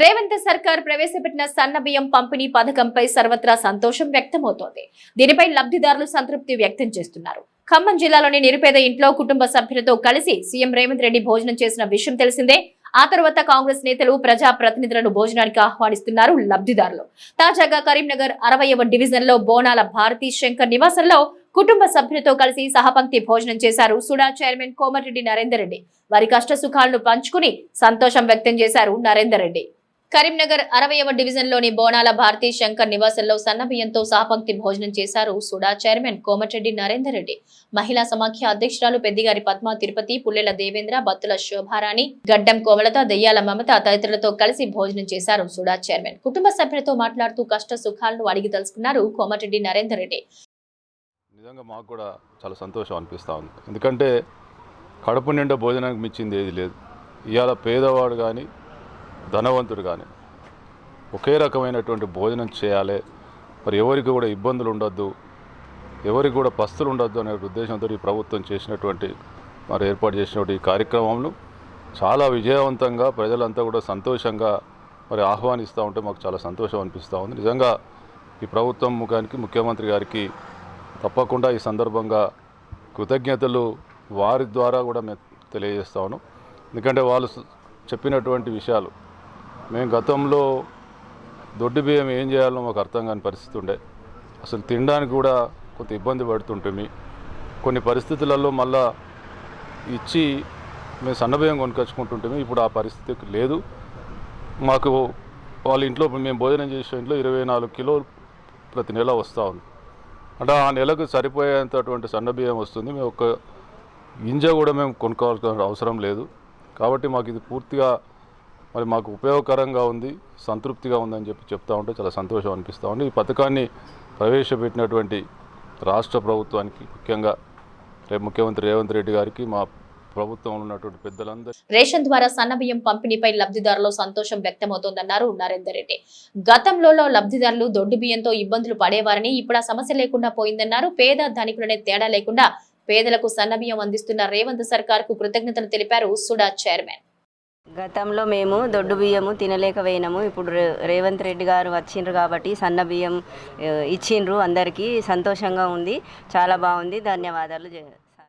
రేవంత్ సర్కార్ ప్రవేశపెట్టిన సన్న బియ్యం పంపిణీ పథకంపై సర్వత్రా సంతోషం వ్యక్తమవుతోంది. దీనిపై లబ్ధిదారులు సంతృప్తి వ్యక్తం చేస్తున్నారు. ఖమ్మం జిల్లాలోని నిరుపేద ఇంట్లో కుటుంబ సభ్యులతో కలిసి సీఎం రేవంత్ రెడ్డి భోజనం చేసిన విషయం తెలిసిందే. ఆ తర్వాత కాంగ్రెస్ నేతలు ప్రజా ప్రతినిధులను భోజనానికి ఆహ్వానిస్తున్నారు లబ్ధిదారులు. తాజాగా కరీంనగర్ 60వ డివిజన్ లో బోనాల భారతీ శంకర్ నివాసంలో కుటుంబ సభ్యులతో కలిసి సహపంక్తి భోజనం చేశారు సుడా చైర్మన్ కోమటిరెడ్డి నరేందర్ రెడ్డి. వారి కష్ట సుఖాలను పంచుకుని సంతోషం వ్యక్తం చేశారు నరేందర్ రెడ్డి. కరీంనగర్ 60వ డివిజన్ లోని బోనాల భారతీ శంకర్ నివాసంలో సన్నబియ్యంతో సహపంక్తి భోజనం చేశారు సుడా చైర్మన్ కోమటిరెడ్డి నరేందర్ రెడ్డి. మహిళా సమాఖ్య అధ్యక్షురాలు పెద్దిగారి పద్మ తిరుపతి, పుల్లెల దేవేంద్ర, బత్తుల శోభారాణి, గడ్డం కోమలత, దెయ్యాల మమత తదితరులతో కలిసి భోజనం చేశారు సుడా చైర్మన్. కుటుంబ సభ్యులతో మాట్లాడుతూ కష్ట సుఖాలను అడిగి తెలుసుకున్నారు కోమటిరెడ్డి నరేందర్ రెడ్డి. నిజంగా మాకు కూడా చాలా సంతోషం అనిపిస్తూ ఉంది. ఎందుకంటే కడుపు నిండా భోజనానికి మించింది ఏది లేదు. ఇవాళ పేదవాడు కానీ ధనవంతుడు కానీ ఒకే రకమైనటువంటి భోజనం చేయాలి, మరి ఎవరికి కూడా ఇబ్బందులు ఉండొద్దు, ఎవరికి కూడా పస్తులు ఉండొద్దు అనే ఉద్దేశంతో ఈ ప్రభుత్వం చేసినటువంటి మరి ఏర్పాటు చేసినటువంటి ఈ కార్యక్రమంలో చాలా విజయవంతంగా ప్రజలంతా కూడా సంతోషంగా మరి ఆహ్వానిస్తూ ఉంటే మాకు చాలా సంతోషం అనిపిస్తూ ఉంది. నిజంగా ఈ ప్రభుత్వం ముఖానికి ముఖ్యమంత్రి గారికి తప్పకుండా ఈ సందర్భంగా కృతజ్ఞతలు వారి ద్వారా కూడా మేము తెలియజేస్తా ఉన్నాం. ఎందుకంటే వాళ్ళు చెప్పినటువంటి విషయాలు మేము గతంలో దొడ్డు బియ్యం ఏం చేయాలో మాకు అర్థం కాని పరిస్థితి ఉండే, అసలు తినడానికి కూడా కొంత ఇబ్బంది పడుతుంటుంది. కొన్ని పరిస్థితులలో మళ్ళా ఇచ్చి మేము సన్నబియ్యం కొనుకొచ్చుకుంటుంటే ఇప్పుడు ఆ పరిస్థితి లేదు. మాకు వాళ్ళ ఇంట్లో మేము భోజనం చేసే ఇంట్లో 24 కిలోలు ప్రతి నెల వస్తూ ఉంది. అంటే ఆ నెలకు సరిపోయేంతటువంటి సన్నబియ్యం వస్తుంది. మేము ఒక గింజ కూడా మేము కొనుక్కోవాల్సిన అవసరం లేదు. కాబట్టి మాకు ఇది పూర్తిగా మరి మాకు ఉపయోగకరంగా ఉంది, సంతృప్తిగా ఉందని చెప్తా ఉంటే చాలా సంతోషం అనిపిస్తూ ఉంది. ఈ పథకాన్ని ప్రవేశపెట్టినటువంటి రాష్ట్ర ప్రభుత్వానికి, ముఖ్యంగా ముఖ్యమంత్రి రేవంత్ రెడ్డి గారికి, మా ప్రభుత్వంలో ఉన్నటువంటి పెద్దలందరూ రేషన్ ద్వారా సన్నబియ్యం పంపిణీపై లబ్ధిదారులు సంతోషం వ్యక్తమవుతోందన్నారు నరేందర్ రెడ్డి. గతంలో లబ్ధిదారులు దొడ్డు బియ్యంతో ఇబ్బందులు పడేవారని ఇప్పుడు ఆ సమస్య లేకుండా పోయిందన్నారు. పేద ధనికులనే తేడా లేకుండా పేదలకు సన్నబియ్యం అందిస్తున్న రేవంత్ సర్కార్ కు కృతజ్ఞతలు తెలిపారు సుడా చైర్మన్. గతంలో మేము దొడ్డు బియ్యము తినలేకపోయినాము. ఇప్పుడు రేవంత్ రెడ్డి గారు వచ్చిండ్రు కాబట్టి సన్న బియ్యం ఇచ్చిండ్రు. అందరికీ సంతోషంగా ఉంది, చాలా బాగుంది. ధన్యవాదాలు.